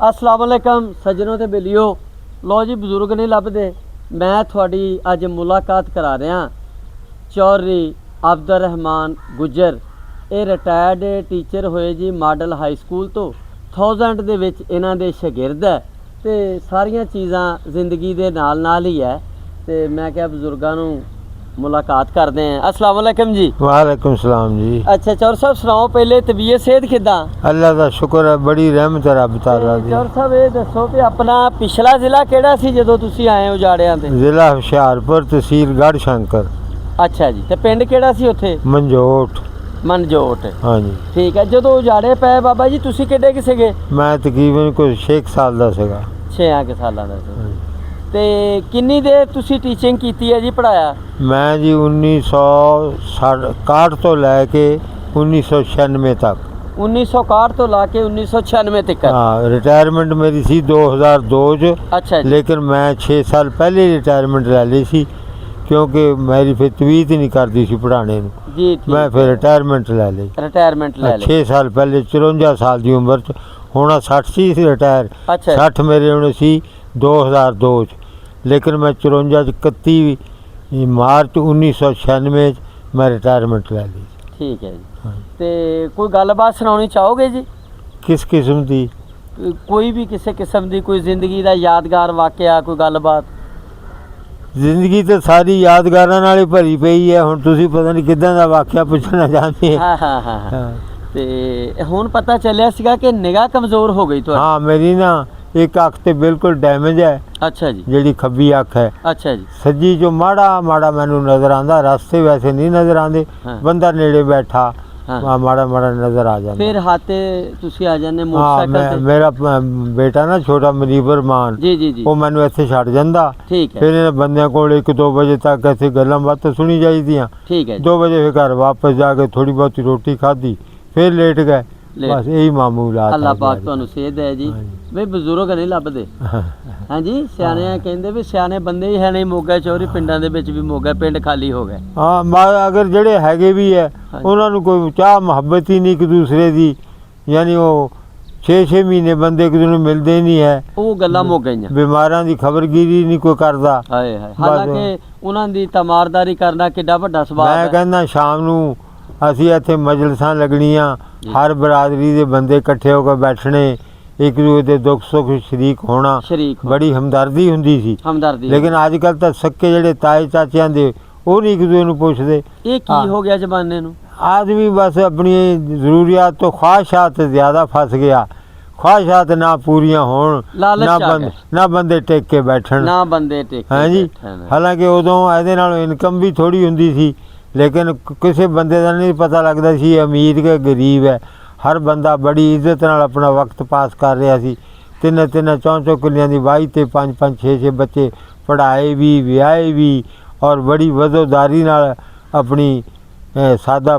अस्सलाम वालेकुम सज्जनों ते बेलियो। लो जी बजुर्ग नहीं लभदे, मैं थोड़ी अज मुलाकात करा रहा चौधरी अब्दुल रहमान गुज्जर। ये रिटायर्ड टीचर होए जी मॉडल हाई स्कूल तो 1000 दे विच इन्हां दे शागिर्द है ते सारियां चीज़ां जिंदगी दे नाल ही है। ते मैं क्या बजुर्गां नूं मुलाकात करते हैं। अस्सलाम वालेकुम जी। वालेकुम सलाम जी। अच्छा चौर साहब सुनाओ पहले तबीयत सेहत किदा? अल्लाह का शुक्र है, बड़ी रहमत है रब ताला दी। चौर साहब ये दसो कि अपना पिछला जिला केड़ा सी जदों तुसी आए उजाड़ियां ते? जिला हुशियारपुर, तहसील गढ़शंकर। अच्छा जी, ते पिंड केड़ा सी उत्थे? मंजोट। मनजोट। हाँ जी। ठीक है, जदों उजाड़े पे बाबा जी तुसी किड्डे कि सीगे? मैं तकरीबन कोई 6 साल का सीगा। 6 सालां दा सी। ते किन्नी देर तुसी टीचिंग कीती है जी, पढ़ाया? मैं जी 1961 तो लैके 1996 तक। 1961 तो ला के 1996 तक। हाँ, रिटायरमेंट मेरी सी 2002 च। अच्छा जी। लेकिन मैं 6 साल पहले रिटायरमेंट ले ली सी, क्योंकि मेरी फिर तबीयत ही नहीं करती सी पढ़ाने नूं। जी मैं फिर रिटायरमेंट ले ली। रिटायरमेंट ले ली 6 साल पहले 54 साल की उम्र च। होना 60 सी रिटायर। अच्छा। 60 मेरे होने सी 2002 च। लेकिन मैं 54 च 31 मार्च 1996 मैं रिटायरमेंट ले ली। ठीक है जी। ते कोई गलबात सुनानी चाहोगे जी? किस किस्म की? कोई भी किसी किस्म की कोई जिंदगी का यादगार वाकया, कोई गलबात? जिंदगी तो सारी यादगारां नाल ही भरी पई है। हुण तुसीं पता नहीं किदां दा वाकया पुछना चाहते हाँ हाँ हाँ हाँ। ते हुण पता चलिया सीगा कि निगाह कमज़ोर हो गई तुहाडी? हाँ, मेरी ना एक अख ते बिल्कुल डैमेज है। अच्छा जी। जिहड़ी खब्बी अख है। अच्छा जी। सज्जी जो माड़ा माड़ा मैनू नज़र आंदा, रास्ते वैसे नहीं नज़र आंदे। हाँ। बंदा नेड़े बैठा हाँ। माड़ा माड़ा नज़र आ जाता। फिर हाथे तुसी आ जाने हाँ, मोटरसाइकिल ते? मेरा बेटा ना छोटा मनीबर मान, जी जी जी। वो मैनू इत्थे छड्ड जांदा। ठीक है। फिर इन्हें बंदियां कोल 1-2 बजे तक इत्थे गल्लां बातां सुनी जाईदियां। ठीक है जी। 2 बजे फिर घर वापस जाके थोड़ी बहुती रोटी खाधी, फिर लेट गए। लेट। बस यही मामूलात। अल्लाह पाक तुहानू सेहत है जी। हाँ जी। वे बजुर्ग नहीं लभदे। हाँ जी, सियाने कहंदे भी सियाने बंदे ही है नहीं मोगा चौरी, पिंडां दे विच भी मोगा, पिंड खाली हो गए। हाँ, अगर ਜਿਹੜੇ ਹੈਗੇ ਵੀ ਹੈ ਉਹਨਾਂ ਨੂੰ ਕੋਈ ਚਾਹ ਮੁਹੱਬਤ ਹੀ ਨਹੀਂ ਇੱਕ ਦੂਸਰੇ ਦੀ। ਯਾਨੀ ਉਹ 6-6 ਮਹੀਨੇ ਬੰਦੇ ਇੱਕ ਦੂਜੇ ਨੂੰ ਮਿਲਦੇ ਹੀ ਨਹੀਂ ਹੈ। ਉਹ ਗੱਲਾਂ ਮੁੱਕ ਗਈਆਂ। ਬਿਮਾਰਾਂ ਦੀ ਖਬਰਗੀਰੀ ਨਹੀਂ ਕੋਈ ਕਰਦਾ। ਹਾਏ ਹਾਏ, ਹਾਲਾਂਕਿ ਉਹਨਾਂ ਦੀ ਤਮਾਰਦਾਰੀ ਕਰਨਾ ਕਿੱਡਾ ਵੱਡਾ ਸਵਾਬ ਮੈਂ ਹੈ। ਕਹਿੰਦਾ ਸ਼ਾਮ ਨੂੰ ਅਸੀਂ ਇੱਥੇ ਮਜਲਿਸਾਂ ਲੱਗਣੀਆਂ, ਹਰ ਬਰਾਦਰੀ ਦੇ ਬੰਦੇ ਇਕੱਠੇ ਹੋ ਕੇ ਬੈਠਣੇ, ਇੱਕ ਦੂਜੇ ਦੇ ਦੁੱਖ ਸੁੱਖ ਸ਼ਰੀਕ ਹੋਣਾ, ਸ਼ਰੀਕ ਹੋਣਾ। ਬੜੀ ਹਮਦਰਦੀ ਹੁੰਦੀ ਸੀ। ਹਮਦਰਦੀ। ਲੇਕਿਨ ਅੱਜ ਕੱਲ੍ਹ ਤਾਂ ਸੱਕੇ ਜਿਹੜੇ ਤਾਏ ਚਾਚਿਆਂ ਦੇ ਉਹ ਨਹੀਂ ਇੱਕ ਦੂਜੇ ਨੂੰ ਪੁੱਛਦੇ। ਇਹ ਕੀ ਹੋ ਗਿਆ ਜ਼ਮਾਨੇ ਨੂੰ? आदमी बस अपनी ज़रूरियात तो ख्वाहिशात ज़्यादा फंस गया। ख्वाहिशात ना पूरियां होण, लालच ना आ गया। ना बंदे टेक के बैठण। ਨਾ ਬੰਦੇ ਟੇਕੇ हाँ जी। ਬੈਠਣ। हालांकि उदों ਇਹਦੇ ਨਾਲ इनकम भी थोड़ी हुंदी सी, लेकिन किसी बंदे का नहीं पता लगता सी अमीर के गरीब है। हर बंदा बड़ी इज्जत नाल अपना वक्त पास कर रहा सी। 3-3 4-4 किल्लियां दी वाही ते 5-5 6-6 बच्चे पढ़ाए भी, विआहे भी, और बड़ी वजोदारी नाल अपनी सादा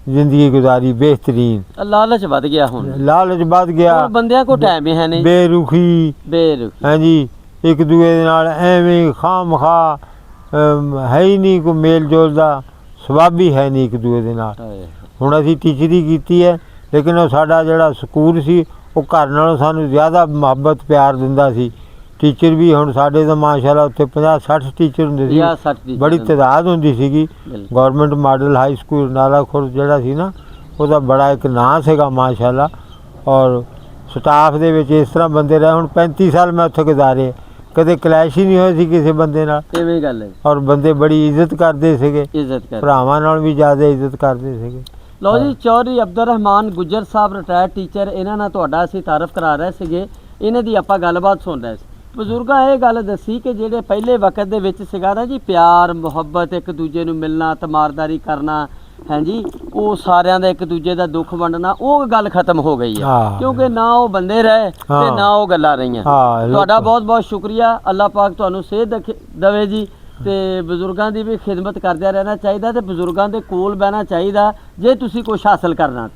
जिंदगी गुजारी बेहतरीन। ਲਾਲਚ ਵੱਧ ਗਿਆ ਹੁਣ। लालच बद गया, ਹੁਣ ਬੰਦਿਆਂ ਕੋਲ ਟਾਈਮ ਹੀ ਹੈ ਨਹੀਂ। बेरुखी। ਬੇਰੁਖੀ। हाँ जी। एक दूए दे नाल एवें खाम खा है ही नहीं कोई मेल जोल दा सवाब ही है नहीं एक दूए दे नाल। ਹਾਏ। हुण असीं टीचरी कीती है, लेकिन वो साडा जिहड़ा स्कूल सी वो घर नालों सानूं ज़्यादा मुहब्बत प्यार दिंदा सी। टीचर भी हुण साडे तो माशाअल्लाह उत्थे 50-60 टीचर हुंदे सी। 50-60 टीचर बड़ी तादाद हुंदी सीगी। बिल्कुल। गौरमेंट मॉडल हाई स्कूल नालाखुर जिहड़ा सी ना, ਉਹਦਾ बड़ा एक ਨਾਂ ਸੀਗਾ माशाअल्लाह। और ਸਟਾਫ ਦੇ ਵਿੱਚ ਇਸ ਤਰ੍ਹਾਂ ਬੰਦੇ ਰਹੇ। ਹੁਣ 35 ਸਾਲ ਮੈਂ ਉੱਥੇ ਗੁਜ਼ਾਰੇ, ਕਦੇ ਕਲੈਸ਼ ਹੀ ਨਹੀਂ ਹੋਈ ਸੀ ਕਿਸੇ ਬੰਦੇ ਨਾਲ। ਇਵੇਂ ਗੱਲ ਹੈ। ਔਰ ਬੰਦੇ ਬੜੀ ਇੱਜ਼ਤ ਕਰਦੇ ਸੀਗੇ, ਇੱਜ਼ਤ ਕਰ। ਭਰਾਵਾਂ ਨਾਲ ਵੀ ਜ਼ਿਆਦਾ ਇੱਜ਼ਤ ਕਰਦੇ ਸੀਗੇ। ਲਓ ਜੀ, ਚੌਧਰੀ ਅਬਦੁਲ ਰਹਿਮਾਨ ਗੁੱਜਰ ਸਾਹਿਬ ਰਿਟਾਇਰਡ ਟੀਚਰ, ਇਹਨਾਂ ਨਾਲ ਤੁਹਾਡਾ ਅਸੀਂ ਤਾਰਫ ਕਰਾ ਰਹੇ ਸੀਗੇ। ਇਹਨਾਂ ਦੀ ਆਪਾਂ ਗੱਲਬਾਤ ਸੁਣ ਰਹੇ ਸੀ। ਬਜ਼ੁਰਗਾਂ ਇਹ ਗੱਲ ਦੱਸੀ ਕਿ ਜਿਹੜੇ ਪਹਿਲੇ ਵਕਤ ਦੇ ਵਿੱਚ ਸੀਗਾ ਨਾ ਜੀ, ਪਿਆਰ ਮੁਹੱਬਤ, ਇੱਕ ਦੂਜੇ ਨੂੰ ਮਿਲਣਾ, ਤਮਾਰਦਾਰੀ ਕਰਨਾ, ਹੈ ਜੀ, ਉਹ ਸਾਰਿਆਂ ਦਾ ਇੱਕ ਦੂਜੇ ਦਾ ਦੁੱਖ ਵੰਡਣਾ, ਉਹ ਗੱਲ ਖਤਮ ਹੋ ਗਈ ਹੈ। ਕਿਉਂਕਿ ਨਾ ਉਹ ਬੰਦੇ ਰਹੇ ਤੇ ਨਾ ਉਹ ਗੱਲਾਂ ਰਹੀਆਂ। ਤੁਹਾਡਾ ਬਹੁਤ ਬਹੁਤ ਸ਼ੁਕਰੀਆ। ਅੱਲਾਹ ਪਾਕ ਤੁਹਾਨੂੰ ਸਿਹਤ ਦੇਵੇ ਜੀ। ਤੇ ਬਜ਼ੁਰਗਾਂ ਦੀ ਵੀ ਖਿਦਮਤ ਕਰਦਿਆਂ ਰਹਿਣਾ ਚਾਹੀਦਾ ਤੇ ਬਜ਼ੁਰਗਾਂ ਦੇ ਕੋਲ ਬਹਿਣਾ ਚਾਹੀਦਾ ਜੇ ਤੁਸੀਂ ਕੁਛ ਹਾਸਲ ਕਰਨਾ।